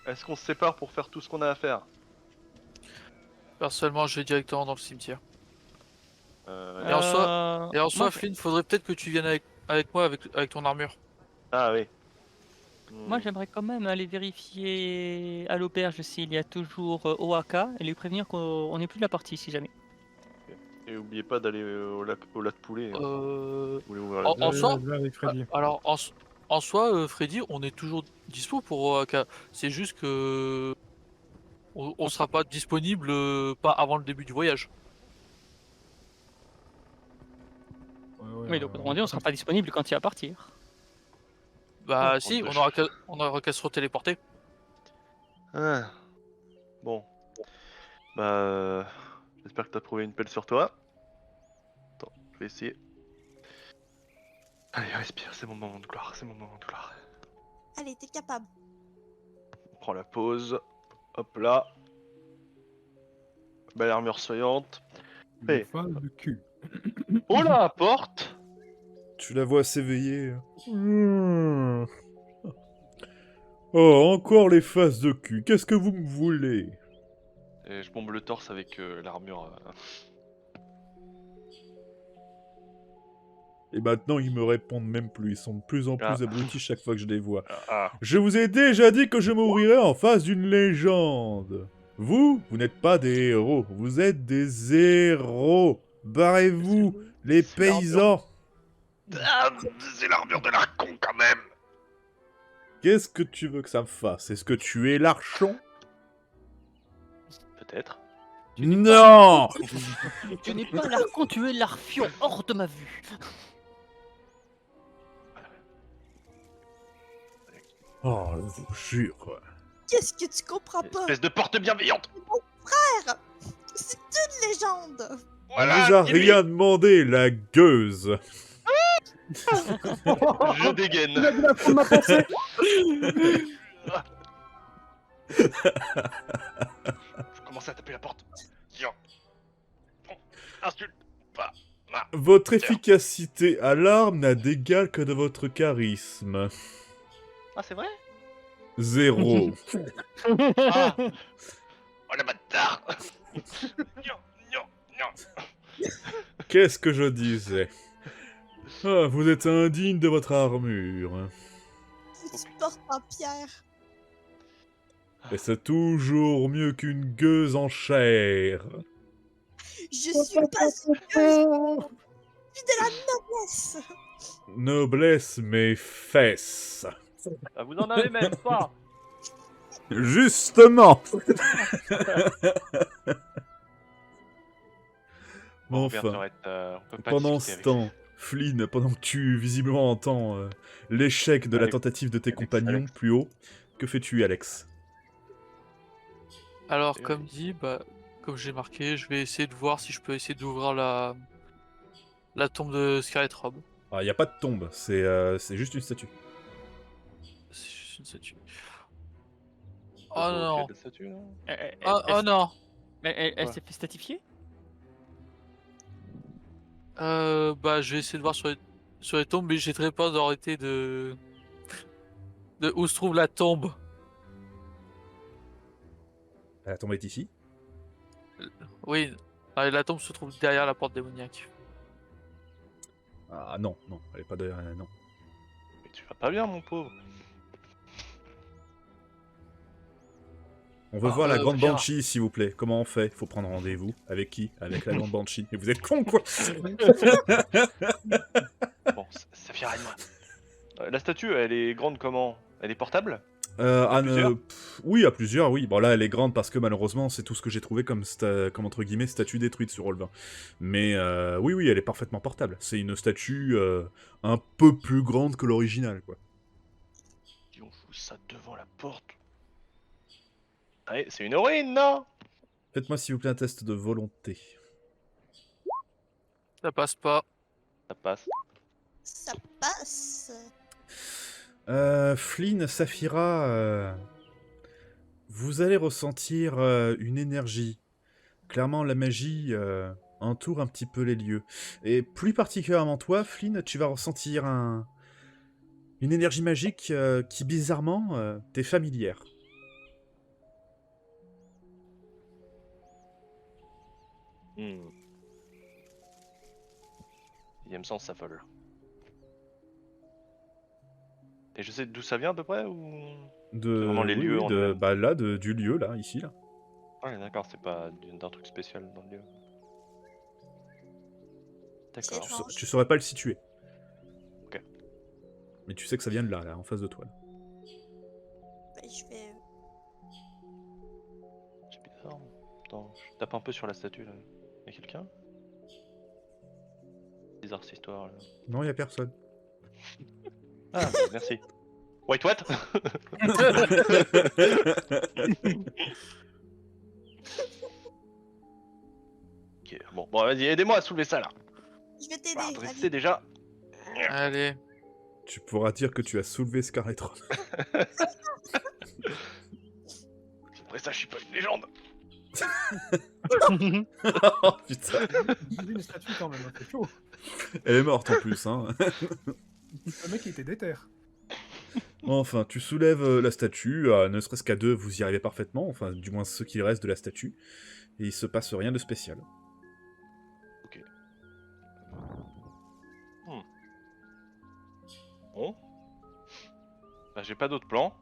est-ce qu'on se sépare pour faire tout ce qu'on a à faire? Personnellement, je vais directement dans le cimetière. Ouais. Et en soi, Moi, Flynn, faudrait peut-être que tu viennes avec moi avec ton armure. Ah oui. moi, j'aimerais quand même aller vérifier à l'auberge s'il y a toujours Oaka et lui prévenir qu'on n'est plus de la partie si jamais. Et oubliez pas d'aller au lac Poulet. Hein. Euh, Vous voulez ouvrir la en vue. soi, Je vais avec Freddy. alors en soi, Freddy, on est toujours dispo pour AK. C'est juste que on sera pas disponible pas avant le début du voyage. Oui, donc on dit on sera pas disponible quand il va partir. Bah Oh, si, de on aura qu'à se retéléporter. Ah. Bon. Bah... J'espère que t'as trouvé une pelle sur toi. Attends, je vais essayer. Allez, respire, c'est mon moment de gloire, c'est mon moment de gloire. Allez, t'es capable. On prend la pause. Hop là. Belle armure soyante. Une fan de cul. Oh la porte! Tu la vois s'éveiller. Oh, encore les faces de cul. Qu'est-ce que vous me voulez? Et je bombe le torse avec l'armure. Et maintenant, ils me répondent même plus. Ils sont de plus en plus Ah. abrutis chaque fois que je les vois. Ah. Je vous ai déjà dit que je mourirais en face d'une légende. Vous n'êtes pas des héros. Vous êtes des héros. Barrez-vous, les c'est l'armure. paysans. Ah, c'est l'armure de l'archon quand même! Qu'est-ce que tu veux que ça me fasse? Est-ce que tu es l'archon? Peut-être. Non! Tu n'es pas l'archon, tu es l'arfion, hors de ma vue. Oh, je vous jure. Qu'est-ce que tu comprends pas? Espèce de porte bienveillante! C'est une légende! On vous a rien demandé, la gueuse. Je dégaine. Il a de la faute de ma pensée. Faut commencer à taper la porte. Tiens. Insulte pas. Votre efficacité à l'arme n'a d'égal que de votre charisme. Ah, c'est vrai? 0. Ah. Oh la bâtard! Non. Qu'est-ce que je disais? Ah, vous êtes indigne de votre armure. Si tu portes en pierre. Et c'est toujours mieux qu'une gueuse en chair. Je suis pas une gueuse, je suis de la noblesse. Noblesse mes fesses. Ah, vous en avez même pas! Justement. Bon, Enfin, on peut pas pendant discuter ce avec temps, Flynn, pendant que tu visiblement entends l'échec de la Alex- tentative de tes Alex, compagnons Alex. plus haut, que fais-tu, Alex? Alors Et comme oui. dit, bah comme j'ai marqué, je vais essayer de voir si je peux essayer d'ouvrir la tombe de Scarlet Robe. Ah, y a pas de tombe, c'est juste une statue. C'est juste une statue. Oh Pas au non. pied de la statue, là. Oh non. Elle Quoi s'est fait statifier? Bah je vais essayer de voir sur les tombes, mais j'ai très peur d'arrêter de où se trouve la tombe. La tombe est ici. Oui, la tombe se trouve derrière la porte démoniaque. Ah non, non, elle est pas derrière, non. Mais tu vas pas bien, mon pauvre. On veut Ah, voir la grande viens. Banshee, s'il vous plaît. Comment on fait? Faut prendre rendez-vous. Avec qui? Avec la grande Banshee. Et vous êtes con, quoi! Bon, ça vient à moi. La statue, elle est grande comment? Elle est portable? plusieurs Oui, à plusieurs, oui. Bon, là, elle est grande parce que malheureusement, c'est tout ce que j'ai trouvé comme, comme entre guillemets statue détruite sur Roll20. Mais oui, oui, elle est parfaitement portable. C'est une statue un peu plus grande que l'original, quoi. Si on fout ça devant la porte. Ouais, c'est une héroïne, non? Faites-moi, s'il vous plaît, un test de volonté. Ça passe pas. Ça passe. Ça passe. Flynn, Saphira, vous allez ressentir une énergie. Clairement, la magie entoure un petit peu les lieux. Et plus particulièrement toi, Flynn, tu vas ressentir une énergie magique qui, bizarrement, t'est familière. Hmm. Sixième sens s'affole. Et je sais d'où ça vient à peu près ou... De... C'est vraiment les oui, lieux oui, en de... eux-mêmes. bah là, du lieu, là, ici, là. Ouais, d'accord, c'est pas d'un truc spécial dans le lieu. C'est D'accord. étrange. Tu saurais pas le situer. Ok. Mais tu sais que ça vient de là, en face de toi. Là. Bah, je vais. C'est bizarre. Attends, je tape un peu sur la statue là. Y'a quelqu'un? Bizarre cette histoire là. Non, y a personne. Ah, bah, merci. Wait, what? Ok, bon, vas-y, aidez-moi à soulever ça là. Je vais t'aider. Bah, dressez allez. déjà. Allez. Tu pourras dire que tu as soulevé Scarlet Rose. Après ça, je suis pas une légende. Oh putain. Il une statue quand même, hein, c'est chaud. Elle est morte en plus, hein. Le mec il était déter. Enfin, tu soulèves la statue, ne serait-ce qu'à deux, vous y arrivez parfaitement, enfin, du moins ce qu'il reste de la statue, et il se passe rien de spécial. Bon. Bah, j'ai pas d'autre plan.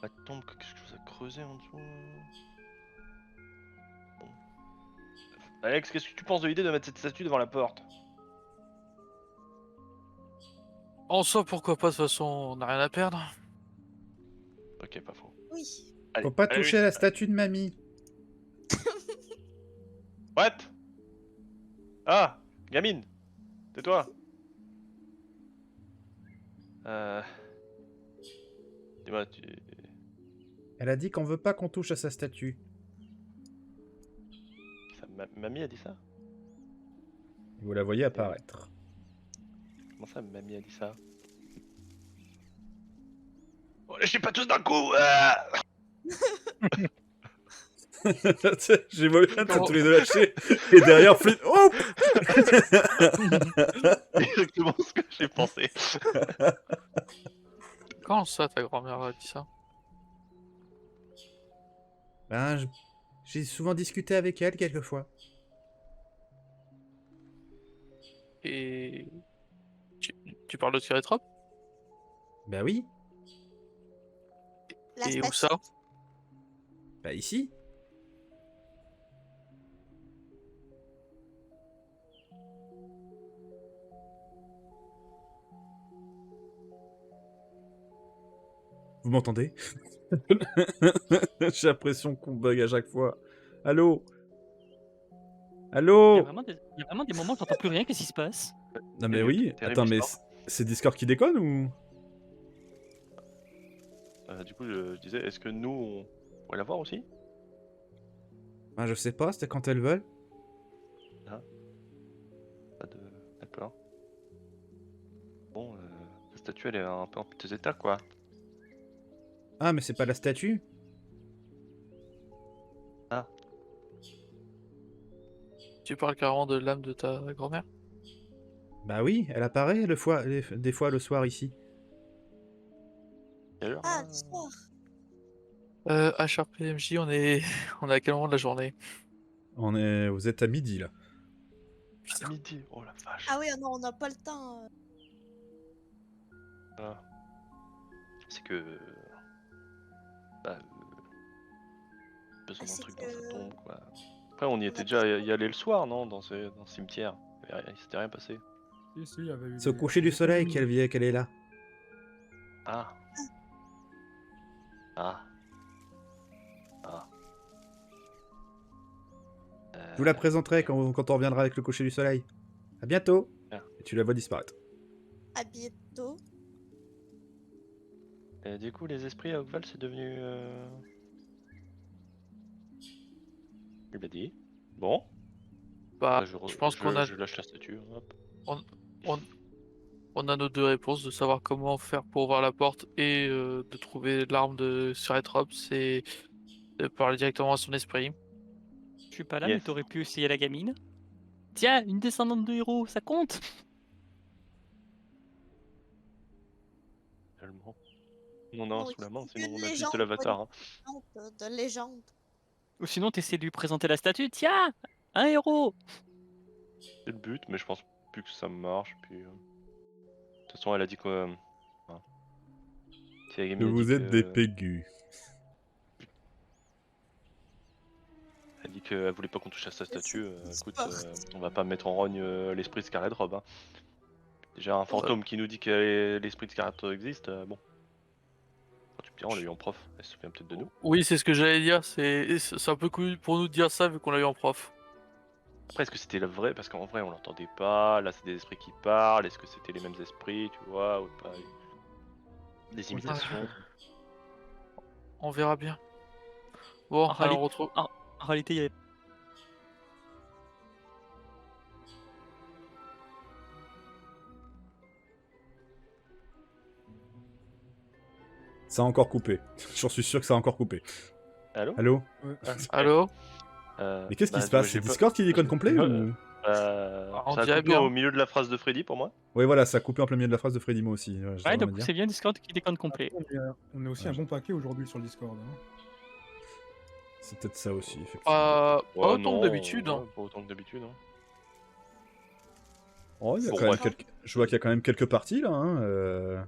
La tombe, quelque chose à creuser en dessous. Bon. Alex, qu'est-ce que tu penses de l'idée de mettre cette statue devant la porte? En soi, pourquoi pas, de toute façon, on n'a rien à perdre. Ok, pas faux. Oui. Allez, Faut pas allez, toucher oui. à la statue de mamie. What? Ah, gamine, tais-toi. Dis-moi, tu... Elle a dit qu'on veut pas qu'on touche à sa statue. Mamie a dit ça? Vous la voyez apparaître. Comment ça, mamie a dit ça? Oh, lâchez pas tous d'un coup! Ah. J'ai voulu tous les deux lâcher, et derrière, flip. Oh. Exactement ce que j'ai pensé. Quand ça, ta grand-mère a dit ça? Ben, j'ai souvent discuté avec elle quelquefois. Et... Tu parles de Skytrop? Bah oui, La Et où statue. ça? bah ici. Vous m'entendez? J'ai l'impression qu'on bug à chaque fois. Allô? Il y Allô? a vraiment des moments où j'entends plus rien, qu'est-ce qui se passe? Non mais Terrible, oui, terrible attends mais histoire. c'est Discord qui déconne ou? Du coup, je disais, est-ce que nous, on pourrait la voir aussi? Ah, je sais pas, c'était quand elles veulent. Pas de... D'accord. Bon, la statue, elle est un peu en piteux état, quoi. Ah mais c'est pas la statue? Tu parles carrément de l'âme de ta grand-mère? Bah oui, elle apparaît des fois le soir ici. Quelle heure, Ah, là du soir. HRPMJ, on est... on est à quel moment de la journée? Vous êtes à midi là. À midi, oh la vache. Ah oui, non, on n'a pas le temps. Ah. C'est que... Bah... besoin d'un c'est truc que- dans sa tombe, quoi. Après, on y était déjà y allé le soir, non? Dans ce cimetière. Il s'était rien passé. Si, il y avait eu. C'est au coucher du soleil qu'elle est là. Ah. Ah. Ah. Je vous la présenterai quand on reviendra avec le coucher du soleil. À bientôt. Ah. Et tu la vois disparaître. À bientôt. Et du coup, les esprits à Oakval, c'est devenu... Il m'a dit. Bon. Bah, Bah, je pense qu'on a... je lâche la statue. Hop. On a nos deux réponses de savoir comment faire pour ouvrir la porte et de trouver l'arme de Skytrop, c'est de parler directement à son esprit. Je suis pas là, Yes. mais t'aurais pu essayer la gamine. Tiens, une descendante de héros, ça compte? Tellement. On en a un Oh, sous la main, c'est sinon une on a juste légende, l'avatar. Hein. De légende. Ou sinon, t'essaies de lui présenter la statue. Tiens, un héros. C'est le but, mais je pense plus que ça marche. Puis, de toute façon, elle a dit que. Enfin, si Agami Que a dit vous êtes que- des pégus. Elle dit qu'elle voulait pas qu'on touche à sa statue. Écoute, Sport. on va pas mettre en rogne l'esprit de Scarlet Robe. Hein. Déjà, un fantôme qui nous dit que l'esprit de Scarlet Robe existe, bon. Quand tu me diras, on l'a eu en prof. Elle se souvient peut-être de nous. Oui, c'est ce que j'allais dire. C'est un peu cool pour nous de dire ça vu qu'on l'a eu en prof. Après, est-ce que c'était le vrai? Parce qu'en vrai, on l'entendait pas. Là, c'est des esprits qui parlent. Est-ce que c'était les mêmes esprits, tu vois, ou pas? Des imitations. On verra bien. Bon, En alors réalité- on retrouve. En réalité, il y avait... Ça a encore coupé. J'en suis sûr que ça a encore coupé. Allô? Allô? Allô? Mais qu'est-ce qui se dis-moi, passe? j'ai C'est pas- Discord qui déconne complet ou... On Ça a dirait coupé bien. au milieu de la phrase de Freddy pour moi. Ouais, voilà, ça a coupé en plein milieu de la phrase de Freddy, moi aussi. Ouais, Ouais, donc c'est bien Discord qui déconne complet. On est aussi Ouais, un bon paquet aujourd'hui sur le Discord. Hein. C'est peut-être ça aussi, effectivement. Pas Ouais, autant non, que d'habitude. hein. ouais, pas autant que d'habitude. Hein. Oh, il y a Bon, quand même bref. quelques... Je vois qu'il y a quand même quelques parties, là. Hein. Ouais,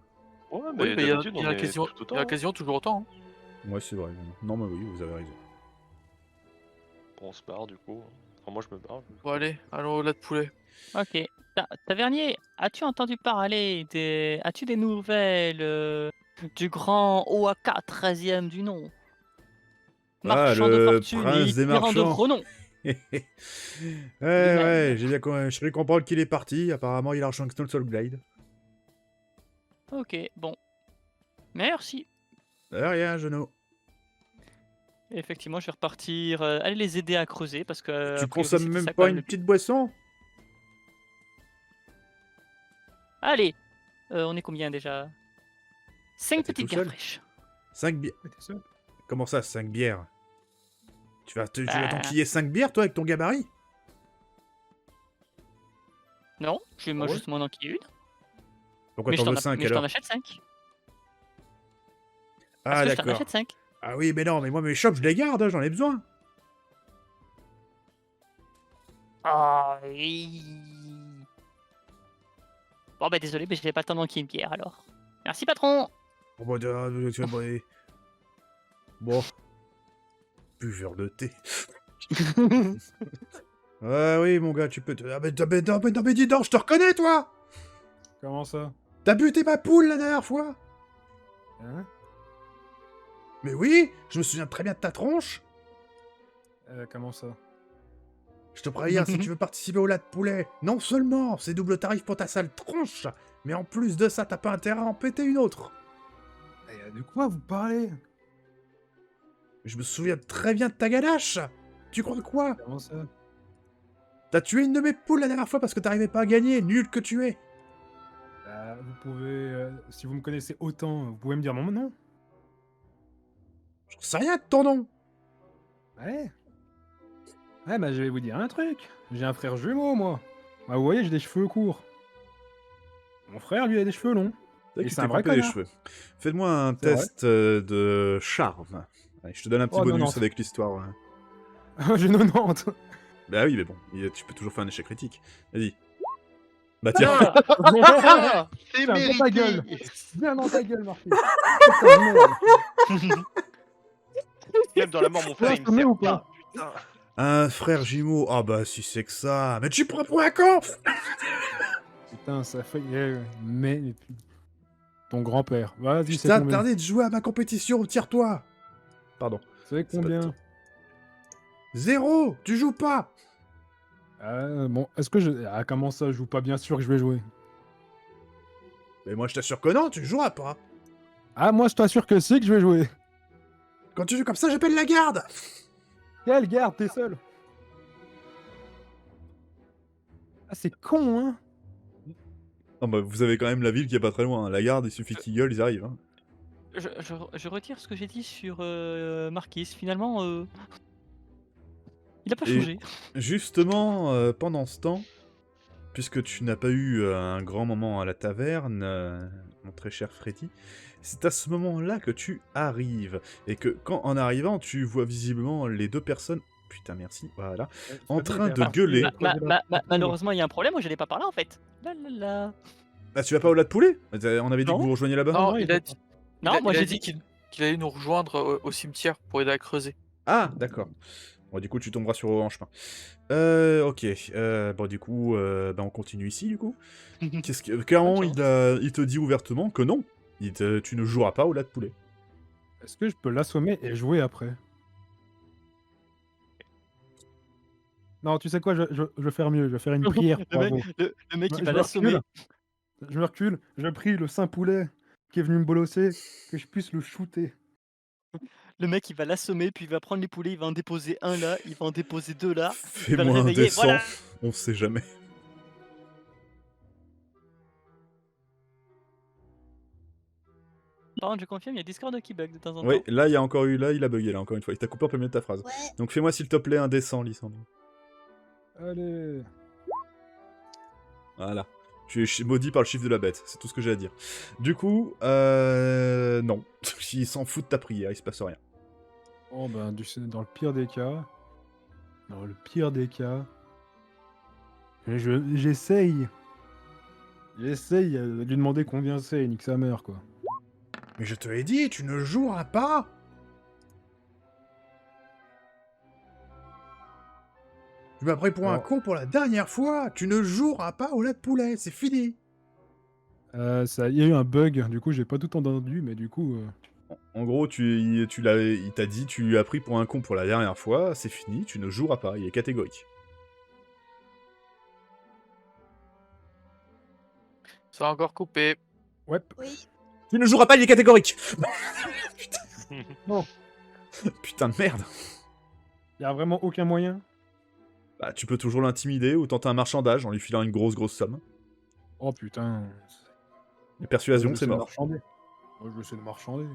Oui, mais mais il y a, d'habitude, il y en on a est quasiment, tout il y autant. en a quasiment toujours autant. hein. Ouais, c'est vrai. Non, mais oui, vous avez raison. Bon, on se barre du coup. Enfin, moi, je me barre. Bon, allez, allons au lait de poulet. Ok. Tavernier, as-tu entendu parler des... As-tu des nouvelles du grand Oaka 13e du nom? Marchand de le fortune prince et des tyran de marchands. renom. Ouais, j'ai bien je vais comprendre qu'il est parti. Apparemment, il a rejoint Knoll Soulblade. Ok, bon. Merci. Rien, Genou. Effectivement, je vais repartir. Aller les aider à creuser parce que. a Tu priori, consommes c'était même ça, quand pas même, une le but. petite boisson? Allez, on est combien déjà? 5 Bah, t'es petites tout bières seul. fraîches. 5 bières. Mais t'es seul. Comment ça, 5 bières? Tu vas Bah. t'enquiller 5 bières, toi, avec ton gabarit? Non, je vais moi Ah ouais justement en enquiller une. Pourquoi Mais t'en je veux t'en 5 mais je t'en alors? achète 5. Ah, Parce que je t'en d'accord. achète 5. Ah oui, mais non, mais moi, mes shops, je les garde, hein, j'en ai besoin. Ah oui. Bon bah désolé, mais j'avais pas le temps d'enquiller une bière alors. Merci patron. Bon, bah, bon. Buveur de thé. Ah oui, mon gars, tu peux te... Ah, mais dis donc, je te reconnais, toi! Comment ça? T'as buté ma poule la dernière fois? Hein? Mais oui, je me souviens très bien de ta tronche. Comment ça? Je te préviens, si tu veux participer au lait de poulet, non seulement c'est double tarif pour ta sale tronche, mais en plus de ça, t'as pas intérêt à en péter une autre. De quoi vous parlez? Je me souviens très bien de ta ganache. Tu crois quoi? Comment ça? T'as tué une de mes poules la dernière fois parce que t'arrivais pas à gagner, nul que tu es. Vous pouvez... si vous me connaissez autant, vous pouvez me dire mon nom? J'en sais rien de ton nom. Ouais. Ouais, bah je vais vous dire un truc. J'ai un frère jumeau, moi. Bah vous voyez, j'ai des cheveux courts. Mon frère, lui, a des cheveux longs. C'est vrai Et que c'est tu un t'es vrai coupé les connard. cheveux. Fais-moi un C'est vrai. test de charme. Allez, je te donne un petit Oh, bonus 90. avec l'histoire. Ouais. J'ai 90. Bah oui, mais bon, tu peux toujours faire un échec critique. Vas-y. Bah tiens. Ah C'est Tiens, dans ta gueule. Viens dans ta gueule, Marty. Même dans la mort, mon frère, il me sommet sert ou pas? pas. Putain. Un frère jumeau. Ah bah si c'est que ça. Mais tu prends pour un con. Putain, ça fait... Mais... Ton grand-père. Vas-y, Je c'est t'ai combien? interdit de jouer à ma compétition, tire-toi. Pardon. C'est C'est pas combien? de- 0. Tu joues pas. Bon, est-ce que je... Ah, comment ça, je joue pas? Bien sûr que je vais jouer. Mais moi je t'assure que non, tu joueras pas. Ah, moi, je t'assure que si que je vais jouer. Quand tu joues comme ça, j'appelle la garde. Quelle garde, t'es seul? Ah, c'est con, hein? Non bah vous avez quand même la ville qui est pas très loin. La garde, il suffit qu'ils gueulent, ils arrivent. Hein. Je retire ce que j'ai dit sur Marquis. Finalement, il a pas Et- changé. Justement, pendant ce temps, puisque tu n'as pas eu un grand moment à la taverne, mon très cher Freddy, c'est à ce moment-là que tu arrives. Et que, en arrivant, tu vois visiblement les deux personnes... Putain, merci, voilà. En train de gueuler. Malheureusement, il y a un problème, moi je l'ai pas par là en fait. Là, là, là. Ah, tu vas pas au Lac de Poulet? On avait dit Non. que vous rejoigniez là-bas? Non, non, il il a faut dit, Non, il a- moi il a j'ai dit dit. qu'il allait nous rejoindre au cimetière pour aider à creuser. Ah, d'accord. Bon, du coup, tu tomberas sur en chemin. Ok. Bon, du coup, bah, on continue ici, du coup. Clairement, Ok. il te dit ouvertement que non. Tu ne joueras pas au Lac de Poulet. Est-ce que je peux l'assommer et jouer après? Non, tu sais quoi, je vais faire mieux, je vais faire une prière pour Le Avo. mec, le mec Ouais, il je va me l'assommer. recule. Je me recule, je prie le saint poulet qui est venu me bolosser, que je puisse le shooter. Le mec il va l'assommer, puis il va prendre les poulets, il va en déposer un là, il va en déposer deux là, il va le Fais-moi un réveiller, descend. voilà. On sait jamais. Par contre, je confirme, il y a Discord qui bug de temps en temps. Oui, là, il y a encore eu... Là, il a bugué, là, encore une fois. Il t'a coupé en plein milieu de ta phrase. Ouais. Donc, fais-moi, s'il te plaît, un descend, Lysandre. Allez. Voilà. Tu es maudit par le chiffre de la bête, c'est tout ce que j'ai à dire. Du coup, non. Il s'en fout de ta prière, il se passe rien. Bon ben, dans le pire des cas... Dans le pire des cas... J'essaye. J'essaye de lui demander combien c'est, nique sa mère, quoi. Mais je te l'ai dit, tu ne joueras pas. Tu m'as pris pour un Alors- con pour la dernière fois. Tu ne joueras pas au Lac de Poulet, c'est fini. Il y a eu un bug, du coup j'ai pas tout entendu, mais du coup... En gros, il t'a dit, tu lui as pris pour un con pour la dernière fois, c'est fini, tu ne joueras pas, il est catégorique. Ça a encore coupé. Ouais. Oui. Tu ne joueras pas, il est catégorique. Putain. Non. Putain de merde. Y a vraiment aucun moyen? Bah, tu peux toujours l'intimider ou tenter un marchandage en lui filant une grosse somme. Oh putain. La persuasion, Je c'est sais mort. marchander. Moi je sais de marchander.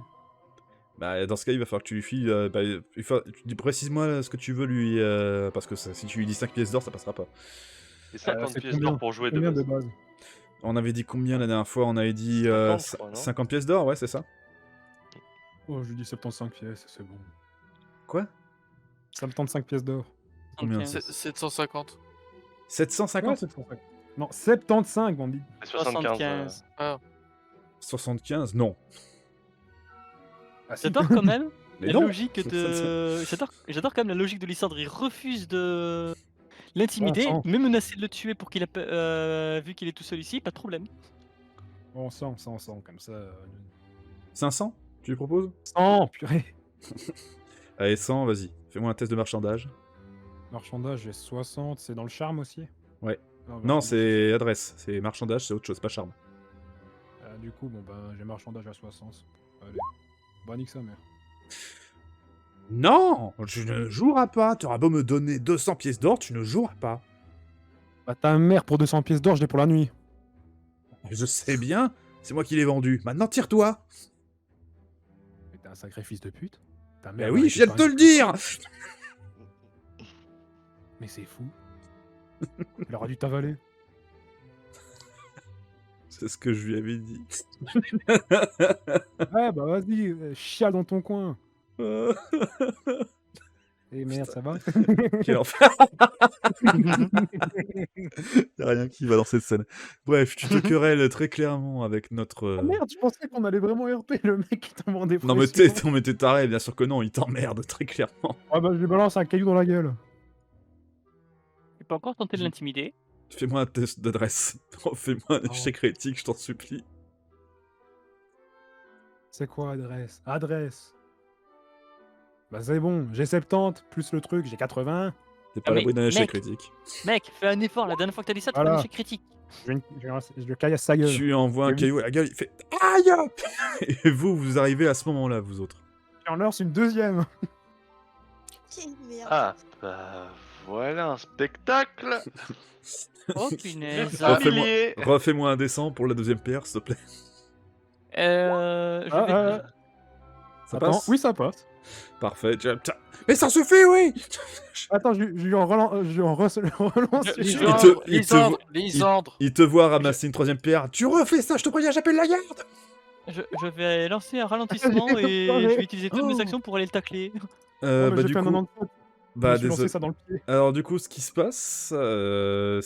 Bah, dans ce cas, il va falloir que tu lui files... tu dis, précise-moi ce que tu veux lui... parce que si tu lui dis 5 pièces d'or, ça passera pas. Et 50 c'est pièces combien d'or pour jouer de Combien base. de base? On avait dit combien la dernière fois? On avait dit 50, je crois, non 50 pièces d'or, ouais, c'est ça. Oh, je lui dis 75 pièces, c'est bon. Quoi? 75 pièces d'or. Combien? Ok. 750. 750? Ouais, 750. Non, 75, on dit. 75. 75. 75? Non. Ah, si. J'adore quand même Mais la non. logique de. J'adore quand même la logique de Lysandre. Il refuse de l'intimider, On sent. mais menacer de le tuer pour qu'il a vu qu'il est tout seul ici, pas de problème. On sent, comme ça. 500? Tu lui proposes? 100, purée. Allez, 100, vas-y. Fais-moi un test de marchandage. Marchandage, j'ai 60, c'est dans le charme aussi? Ouais. Ah, Non, marchandage, c'est adresse. C'est marchandage, c'est autre chose, pas charme. Du coup, bon, ben, j'ai marchandage à 60. Allez. Bah, nique sa mère. Non! Tu ne joueras pas. Tu auras beau me donner 200 pièces d'or, tu ne joueras pas. Bah, ta mère pour 200 pièces d'or, je l'ai pour la nuit. Je sais bien, c'est moi qui l'ai vendu. Maintenant, tire-toi! Mais t'es un sacré fils de pute. Ta Bah mère oui, m'a je viens de été te le épargnée. dire! Mais c'est fou. Elle aura dû t'avaler. C'est ce que je lui avais dit. Ouais, bah vas-y, chiale dans ton coin. Eh merde, ça va? Quel enfer! Y'a rien qui va dans cette scène. Bref, tu te querelles très clairement avec notre... Ah merde, je pensais qu'on allait vraiment RP le mec qui tombe en dépression. Non mais t'es taré, bien sûr que non, il t'emmerde très clairement. Ah bah je lui balance un caillou dans la gueule. Tu peux encore tenter de l'intimider. Fais-moi un test d'adresse. Fais-moi un Oh. échec critique, je t'en supplie. C'est quoi adresse? Adresse. Bah c'est bon, j'ai 70, plus le truc, j'ai 80. T'es pas Ah, à l'abri d'un mais échec mec. critique. Mec, fais un effort, la dernière fois que t'as dit ça, tu fais un Voilà. échec critique. Je le caillasse sa gueule. Tu lui envoies un Oui. caillou à la gueule, il fait aïe! Et vous arrivez à ce moment-là, vous autres. Et en leur, c'est une deuxième. Quelle merde. Ah, bah voilà un spectacle Oh punaise. familier. Refais-moi un descend pour la deuxième paire, s'il te plaît. Je vais... Ça Attends, passe oui, ça passe. Parfait. Tiens. Mais ça suffit, oui. Attends, je lui en relance. Lisandre, Il te voit ramasser une troisième pierre. Tu refais ça, je te préviens, j'appelle la garde. Je vais lancer un ralentissement et je vais utiliser toutes mes actions pour aller le tacler. Bah, j'ai du fait un coup, 90 fautes. Je bah me suis lancé désolé. ça dans le pied. Alors du coup, ce qui se passe,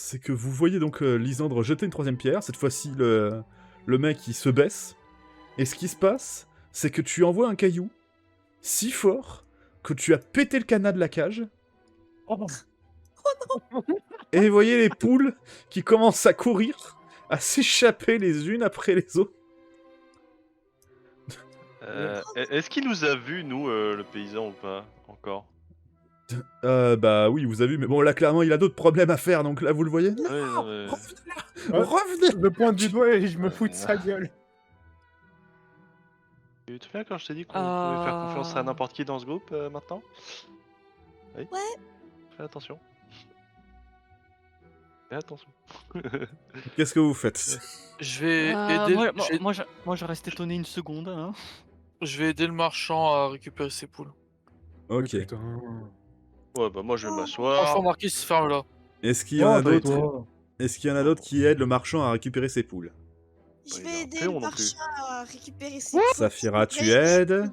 c'est que vous voyez donc Lisandre jeter une troisième pierre. Cette fois-ci, le mec, il se baisse. Et ce qui se passe, c'est que tu envoies un caillou si fort que tu as pété le cadenas de la cage. Et vous voyez les poules qui commencent à courir, à s'échapper les unes après les autres. Est-ce qu'il nous a vu, nous, le paysan, ou pas encore? Bah oui, vous avez vu, mais bon, là, clairement, il a d'autres problèmes à faire, donc là, vous le voyez. Ouais, non, mais- Ouais. Revenez. Je pointe du doigt et je me fous de sa gueule. Tu te souviens quand je t'ai dit qu'on pouvait faire confiance à Ah. n'importe qui dans ce groupe maintenant? Oui. Ouais. Fais attention. Fais attention. Qu'est-ce que vous faites? je vais Ah, aider. moi, je reste étonné une seconde. Hein. Je vais aider le marchand à récupérer ses poules. Ok. Putain. Ouais, bah moi je vais Franchement, m'asseoir. Marquis, ferme-la. Est-ce qu'il y en a Oh, d'autres? toi. Est-ce qu'il y en a d'autres qui aident le marchand à récupérer ses poules? Je il a vais un aider péon le non plus. marchand à récupérer ses Saphira, tu Après, aides?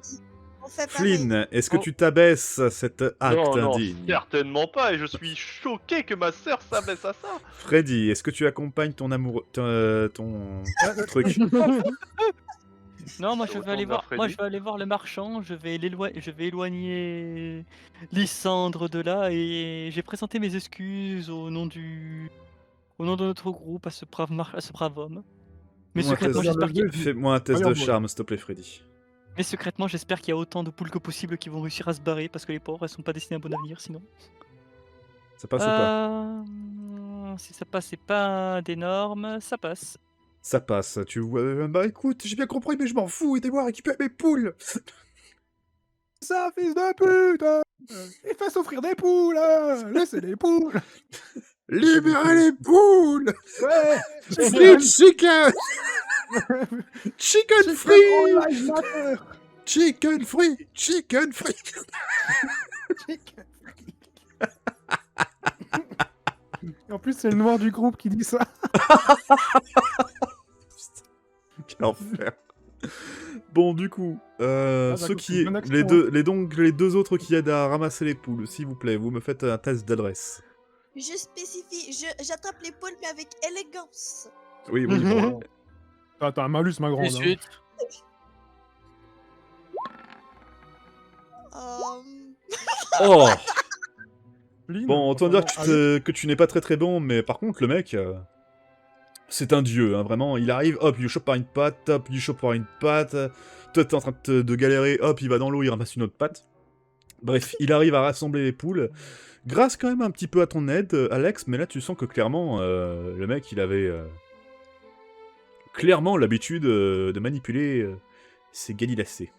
On fait pareil. Flynn, est-ce que Oh. tu t'abaisses à cet acte Non, indigne? certainement pas, et je suis choqué que ma sœur s'abaisse à ça. Freddy, est-ce que tu accompagnes ton amoureux... ton truc? Non, moi Ça je vais retourne aller vers voir. Moi Freddy. je vais aller voir le marchand. Je vais éloigner Lysandre de là et j'ai présenté mes excuses au nom de notre groupe à ce brave homme. Mais Moi, secrètement, test- j'espère qu'il Fais-moi un test de Voyons, charme, s'il te plaît, Freddy. Mais secrètement, j'espère qu'il y a autant de poules que possible qui vont réussir à se barrer parce que les pauvres, elles sont pas destinées à un bon avenir sinon. Ça passe ou pas? Si ça passe, c'est pas des normes, ça passe. Ça passe. Tu vois... Bah écoute, j'ai bien compris, mais je m'en fous. Aidez-moi à récupérer mes poules. Ça, fils de pute! Il fait souffrir des poules! Laissez les poules! Libérez les poules! Ouais! Free chicken! Chicken free! All lives matter! Chicken free! Chicken free! Et en plus, c'est le noir du groupe qui dit ça. Quel enfer. Bon, du coup, ça ceux coûte qui... une bonne action, les deux autres qui aident à ramasser les poules, s'il vous plaît, vous me faites un test d'adresse. Je spécifie, j'attrape les poules mais avec élégance. Oui, oui, bon. T'as un malus, ma grande. Et hein. suite. Oh! Flynn, Bon, autant dire franchement, que tu n'es pas très très bon, mais par contre, le mec, c'est un dieu, hein, vraiment. Il arrive, hop, il chope par une patte, hop, il chope par une patte. Toi, t'es en train de galérer, hop, il va dans l'eau, il ramasse une autre patte. Bref, il arrive à rassembler les poules. Grâce quand même un petit peu à ton aide, Alex, mais là, tu sens que clairement, le mec, il avait clairement l'habitude de manipuler ses galilacées.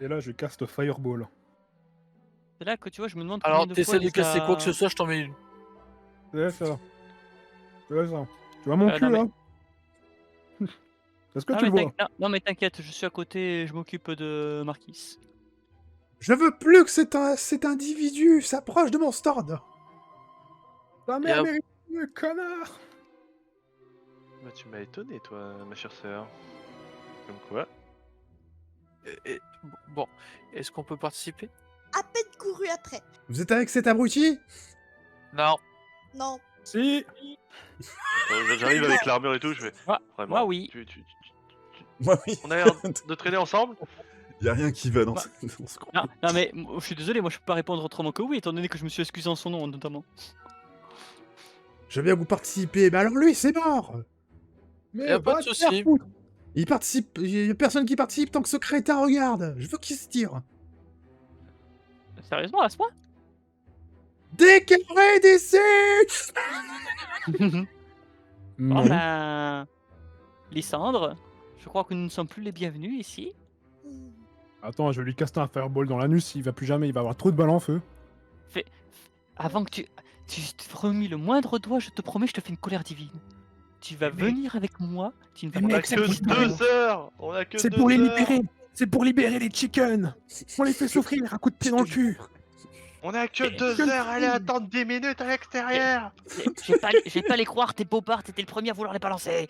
Et là, je caste Fireball. C'est là que tu vois, je me demande Alors, combien de fois t'essaies de il casser a- quoi que ce soit, je t'en mets une. C'est ça. C'est ça. Tu vois mon non, cul, mais- là? Est-ce que Ah, tu le mais vois? non, mais t'inquiète, je suis à côté et je m'occupe de Marquis. Je ne veux plus que cet individu s'approche de mon stand. Ta Et mère hop. mérite mieux, connard! Bah, tu m'as étonné, toi, ma chère sœur. Comme quoi? Bon, est-ce qu'on peut participer? À peine couru après. Vous êtes avec cet abruti? Non. Non. Si! J'arrive avec l'armure et tout, je fais. Moi- Vraiment, moi, oui. Moi, oui. On a l'air de traîner ensemble? Y a rien qui va dans, Bah. dans ce groupe. Non, mais je suis désolé, moi je peux pas répondre autrement que oui, étant donné que je me suis excusé en son nom notamment. Je veux bien que vous participer, mais alors lui, c'est mort. Mais Y a pas va de te faire souci. foutre. Il participe, y a personne qui participe tant que ce crétin regarde. Je veux qu'il se tire. Sérieusement, à ce point Déclaré d'ici. Bon Non. ben... Lysandre, je crois que nous ne sommes plus les bienvenus ici. Hmm. Attends, je vais lui caster un Fireball dans l'anus, il va plus jamais, il va avoir trop de balles en feu. Avant que tu te remues le moindre doigt, je te promets, je te fais une colère divine. Tu vas Mais- venir avec moi, tu ne vas Mais pas On a mec, que ça pousse pas. 2 heures! On a que C'est 2 pour les heures. libérer! C'est pour libérer les chickens. On les fait souffrir à coups de pied dans le cul. On a que 2 heures, allez attendre 10 minutes à l'extérieur. Je vais pas les croire, tes bobards, t'étais le premier à vouloir les balancer.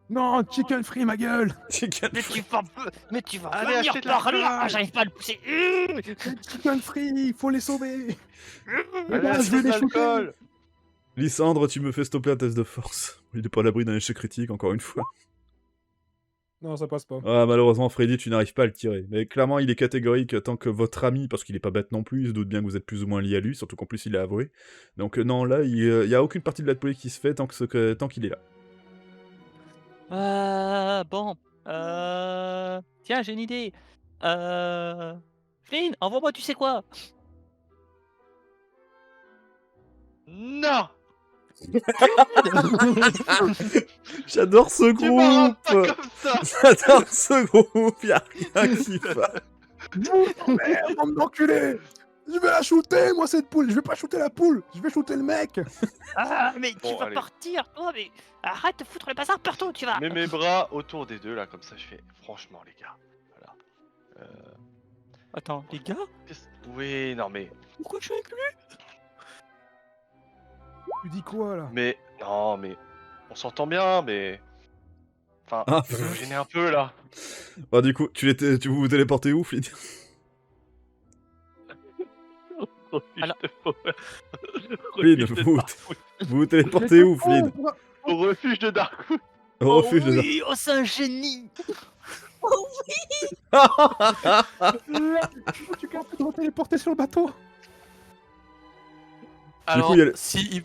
Non, chicken free, ma gueule. Mais tu vas Allez, venir achetez de la par là. colle. J'arrive pas à le pousser. Chicken free, il faut les sauver. Allez, je achetez vais de les shooter. l'alcool. Lysandre, tu me fais stopper un test de force. Il est pas à l'abri d'un échec critique, encore une fois. Non, ça passe pas. Ah, malheureusement, Freddy, tu n'arrives pas à le tirer. Mais clairement, il est catégorique tant que votre ami, parce qu'il est pas bête non plus, il se doute bien que vous êtes plus ou moins lié à lui, surtout qu'en plus il a avoué. Donc non, là, il y a aucune partie de la poulet qui se fait tant qu'il est là. Bon. Tiens, j'ai une idée. Flynn, envoie-moi tu sais quoi. Non. J'adore ce Tu m'en rends pas groupe. comme ça. J'adore ce groupe, y'a rien qui va. Non, merde, bande d'enculés. Je vais la shooter, moi, cette poule. Je vais pas shooter la poule. Je vais shooter le mec. Ah, mais Bon, tu vas allez. partir, toi, mais arrête de foutre le bazar partout, tu vas. Mets mes bras autour des deux là, comme ça je fais. Franchement les gars. Voilà. Attends, les gars, Oui, non mais. pourquoi je suis avec lui? Tu dis quoi, là? Mais. Non mais. On s'entend bien, mais. Enfin, Ah. vous me gênez un peu là. Bah, du coup, tu vous téléportez où, Flynn? Alors- Flynn, vous téléportez où, Flynn? Au refuge de Darkwood. Au refuge de... Oui, oh, c'est un génie. Tu captes de me téléporter sur le bateau. Alors, il y a le- si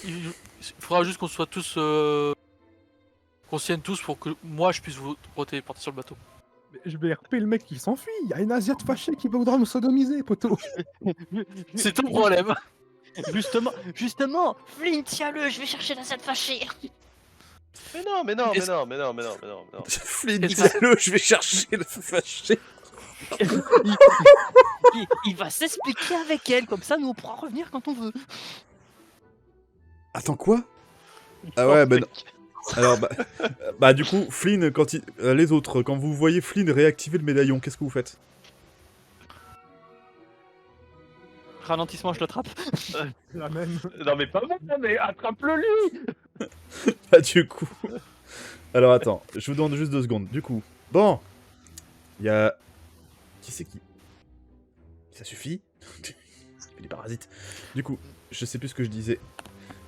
il faudra juste qu'on soit tous qu'on s'y tienne tous pour que moi je puisse vous téléporter sur le bateau. Mais je vais RP le mec qui s'enfuit. Il y a une Asiate fâchée qui voudra me sodomiser, poteau. C'est ton problème. Justement, Flynn, tiens-le, je vais chercher la scène fâchée. Mais non, mais non, mais Est-ce- non, mais non, mais non, mais non, mais non. Flynn, Qu'est-ce que- tiens-le, je vais chercher le fâché. Il va s'expliquer avec elle, comme ça nous on pourra revenir quand on veut. Attends, quoi? Ah ouais, bah non. Alors, bah du coup, Flynn, les autres, quand vous voyez Flynn réactiver le médaillon, qu'est-ce que vous faites? Ralentissement, je l'attrape. La même. Non mais pas moi, mais attrape-le lui. Bah du coup... Alors attends, je vous demande juste 2 secondes. Du coup, bon, il y a... Qui c'est qui? Ça suffit? Les parasites. Du coup, je sais plus ce que je disais.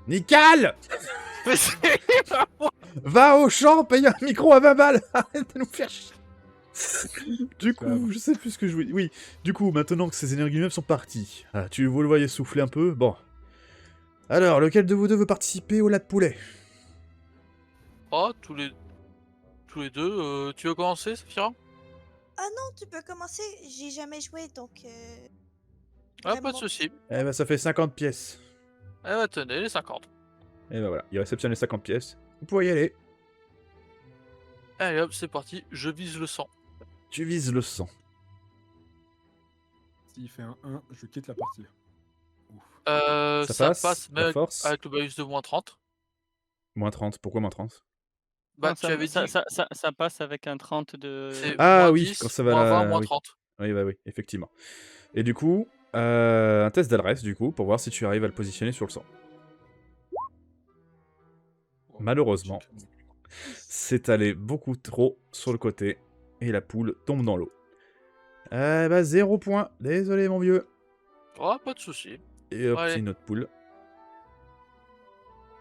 Nickel! Mais c'est- Va au champ, paye un micro à 20 balles! Arrête de nous faire chier! Du coup, je sais plus ce que je voulais... Oui, du coup, maintenant que ces énergumèbres sont partis, vous le voyez souffler un peu, bon. Alors, lequel de vous deux veut participer au lait de poulet? Oh, tous les deux. Tu veux commencer, Saphira? Ah non, tu peux commencer. J'ai jamais joué, donc. Ah, vraiment. pas de soucis. Eh ben, ça fait 50 pièces. Eh bah tenez, les 50. Et ben voilà, il réceptionne les 50 pièces. Vous pouvez y aller. Allez hop, c'est parti. Je vise le sang. Tu vises le sang. S'il fait un 1, je quitte la partie. Ouf. Ça passe, mais la force. avec le bonus de moins 30. Moins 30, pourquoi moins 30? Bah, Non, tu avais dit. ça passe avec un 30 de. C'est Ah moins oui, 10, quand ça va moins la- 20, moins oui. 30. Oui, bah oui, effectivement. Et du coup, un test d'adresse, du coup, pour voir si tu arrives à le positionner sur le sang. Malheureusement, c'est allé beaucoup trop sur le côté, et la poule tombe dans l'eau. Bah 0 point, désolé mon vieux. Oh, pas de soucis. Et hop, Allez. c'est une autre poule.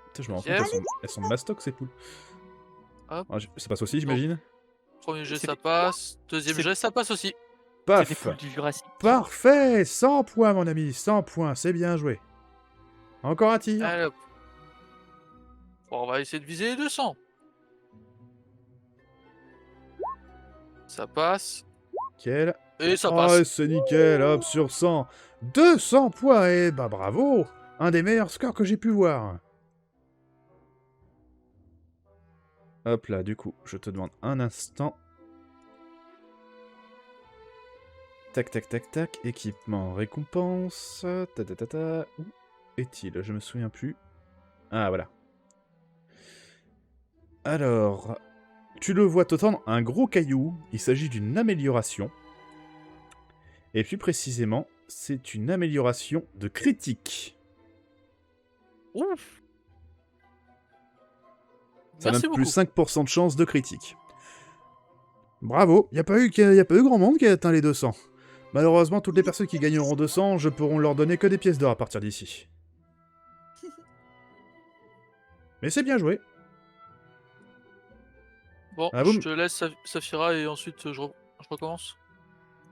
Putain, je me rends compte, Deuxième. elles sont mastoc ces poules. Hop. Ah, ça passe aussi, j'imagine. Premier jet, C'est ça des- passe. Deuxième c'est- jet, ça passe aussi. C'est des Paf. poules du Jurassique. Parfait, 100 points mon ami, 100 points, c'est bien joué. Encore un tir. Allez hop. Bon, on va essayer de viser les 200. Ça passe. Nickel. Et ça Oh, passe. c'est nickel, hop, sur 100. 200 points, et bah bravo. Un des meilleurs scores que j'ai pu voir. Hop là, du coup, je te demande un instant. Tac, tac, tac, tac. Équipement, récompense. Ta, ta, ta, ta. Où est-il? Je me souviens plus. Ah, voilà. Alors, tu le vois te tendre un gros caillou. Il s'agit d'une amélioration. Et plus précisément, c'est une amélioration de critique. Ouf. Ça Merci donne beaucoup. plus 5% de chance de critique. Bravo, il n'y a pas eu grand monde qui a atteint les 200. Malheureusement, toutes les personnes qui gagneront 200, je pourrai leur donner que des pièces d'or à partir d'ici. Mais c'est bien joué. Bon, Ah, vous je m- te laisse, Saphira, et ensuite je recommence.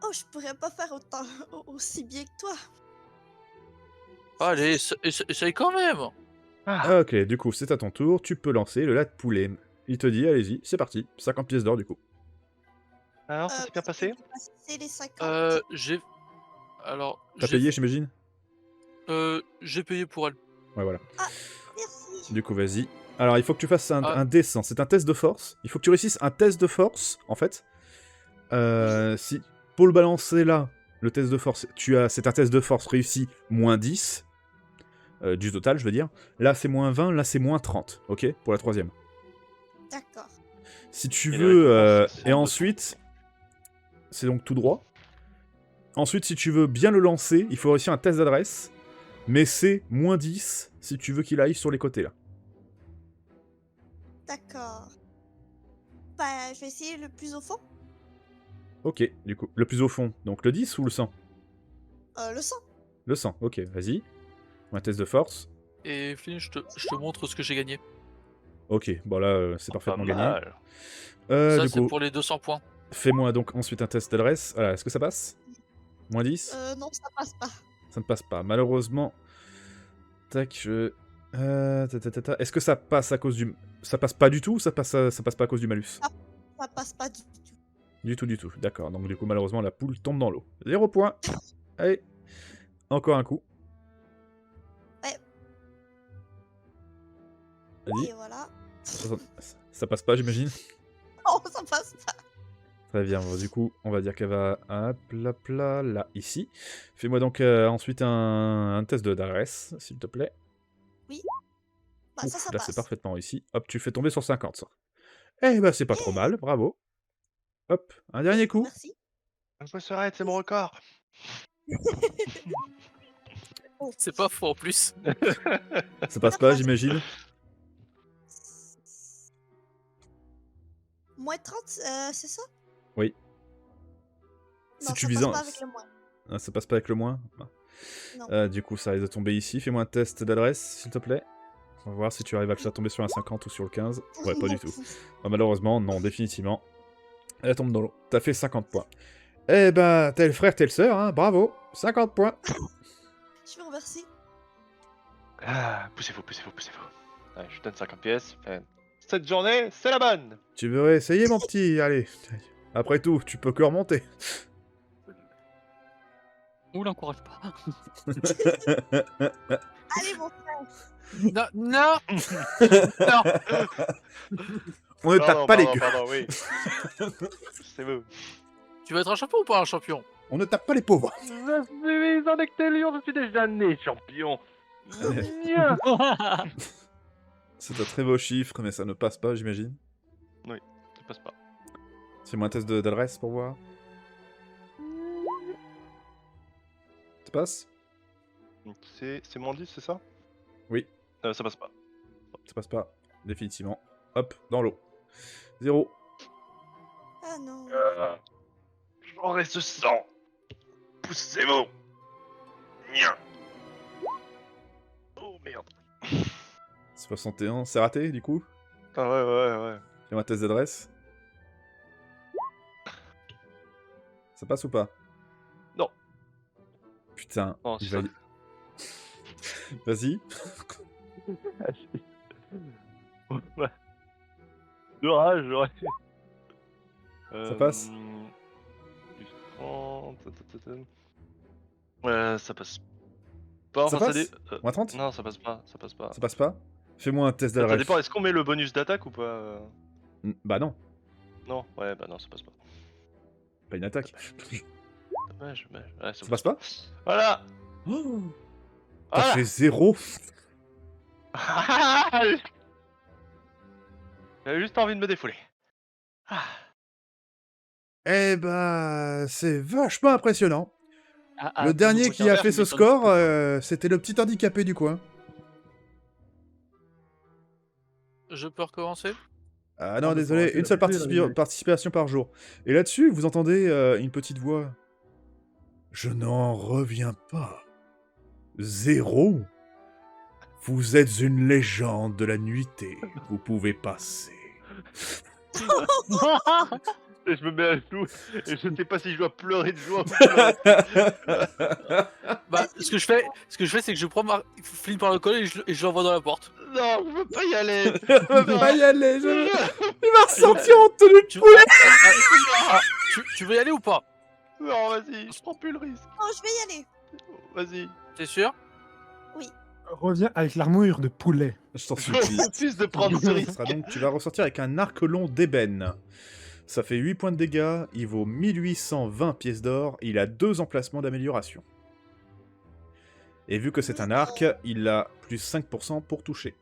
Oh, je pourrais pas faire autant aussi bien que toi. Allez, essaye quand même. Ah, Ok, du coup, c'est à ton tour. Tu peux lancer le lat de poulet. Il te dit, allez-y, c'est parti. 50 pièces d'or, du coup. alors, ça s'est bien passé? C'est les 50. J'ai... Alors, T'as payé, j'imagine? j'ai payé pour elle. Ouais, voilà. Merci. Du coup, vas-y. Alors, il faut que tu fasses Ah. un dessin. C'est un test de force. Il faut que tu réussisses un test de force, en fait. Si pour le balancer là, le test de force, c'est un test de force réussi moins 10. Du total, je veux dire. Là, c'est moins 20. Là, c'est moins 30. Ok? Pour la troisième. D'accord. Si tu Et les veux... récompenses, c'est et en ensuite... C'est donc tout droit. Ensuite, si tu veux bien le lancer, il faut réussir un test d'adresse. Mais c'est moins 10 si tu veux qu'il aille sur les côtés, là. D'accord. Bah, je vais essayer le plus au fond. Ok, du coup. Le plus au fond. Donc le 10 ou le 100? Le sang. Le 100, ok, vas-y. Un test de force. Et Flynn, je te montre ce que j'ai gagné. Ok, bon là, c'est Pas parfaitement gagné. mal. Ça, Du c'est coup, pour les 200 points. fais-moi donc ensuite un test d'adresse. Voilà, est-ce que ça passe? Moins 10? Non, ça passe pas. Ça ne passe pas. Malheureusement. Tac, je... Est-ce que ça passe à cause du... Ça passe pas du tout ou ça passe pas à cause du malus? Ça passe pas du tout. Du tout. D'accord, donc du coup, malheureusement, la poule tombe dans l'eau. 0 point. Allez. Encore un coup. Ouais. Vas-y. Et voilà. Ça passe pas, j'imagine? Oh, ça passe pas. Très bien, bon, du coup, on va dire qu'elle va hop, là, ici. Fais-moi donc ensuite un test d'adresse, s'il te plaît. Bah, Ouf, ça là, passe. c'est parfaitement réussi. Hop, tu fais tomber sur 50, ça. Eh ben, c'est pas trop mal, bravo. Hop, un dernier coup. Merci. Je me serais, c'est mon record. Oh. C'est pas faux en plus. Ça passe pas, j'imagine. Moins 30, c'est ça? Oui. Non, Si tu ça vises passe un... pas avec le moins. Ah, ça passe pas avec le moins. Ah. Non. Du coup, ça risque de tomber ici. Fais-moi un test d'adresse, s'il te plaît. On va voir si tu arrives à le faire tomber sur un 50 ou sur le 15. Ouais, pas du tout. Ah, malheureusement, non, définitivement. Elle tombe dans l'eau. T'as fait 50 points. Eh ben, t'es le frère, t'es le sœur, hein. Bravo. 50 points. Je vous remercie. Ah, poussez-vous. Allez, je donne 50 pièces. Cette journée, c'est la bonne. Tu veux réessayer, mon petit? Allez. Après tout, tu peux que remonter. Ou l'encourage pas. Allez, mon frère. Non, non. On ne tape pas les gueux. Pardon, oui. C'est vous. Tu vas être un champion ou pas un champion? On ne tape pas les pauvres. Je suis un Actelion, je suis déjà né champion. C'est un très beau chiffre, mais ça ne passe pas, j'imagine. Ça passe pas. Fais-moi un test d'adresse pour voir. Ça passe? C'est moins 10, c'est ça? Oui. Ça passe pas. Ça passe pas, définitivement. Hop, dans l'eau. 0. Ah non. J'en reste 100. Poussez-vous. Nya. Oh merde. 61, c'est raté, du coup? Ah ouais. Fais-moi un test d'adresse. Ça passe ou pas? Non. Putain, Non, il ça- va... Vas-y. Ouais. De rage, ouais. Ça passe? Plus 30, ça passe pas. Ça Enfin, passe? Moins 30? Non, ça passe pas. Ça passe pas? Fais-moi un test Ça d'adresse. dépend, est-ce qu'on met le bonus d'attaque ou pas? Bah non, Non, ouais, bah non, ça passe pas. pas une attaque. Dommage. Ouais, Ça passe pas? Voilà. Oh, t'as Voilà. fait 0. J'avais juste envie de me défouler. Ah, Eh bah, c'est vachement impressionnant. Ah, Le dernier nouveau qui a serveur, fait tu ce m'étonnes. score, c'était le petit handicapé du coin. Je peux recommencer? Ah Ah, non, mais faut désolé, arrêter une seule d'abuser, là, les mecs. participation par jour. Et là-dessus, vous entendez une petite voix. Je n'en reviens pas. 0. Vous êtes une légende de la nuitée. Vous pouvez passer. et je me mets à genoux et je sais pas si je dois pleurer de joie ou pleurer. Bah, ce que je fais, c'est que je prends Flynn par le collet et je l'envoie dans la porte. Non, je veux pas y aller. Je veux pas y aller, je veux... Il va Tu veux- ressortir en tenue de Tu, poulet. tu veux y aller ou pas? Non, vas-y, je prends plus le risque. Oh, je vais y aller. Vas-y. T'es sûr? Reviens avec l'armure de poulet. Je t'en Je supplie. refuse de prendre ce Ça risque. sera donc, tu vas ressortir avec un arc long d'ébène. Ça fait 8 points de dégâts, il vaut 1820 pièces d'or, il a 2 emplacements d'amélioration. Et vu que c'est un arc, il a plus 5% pour toucher.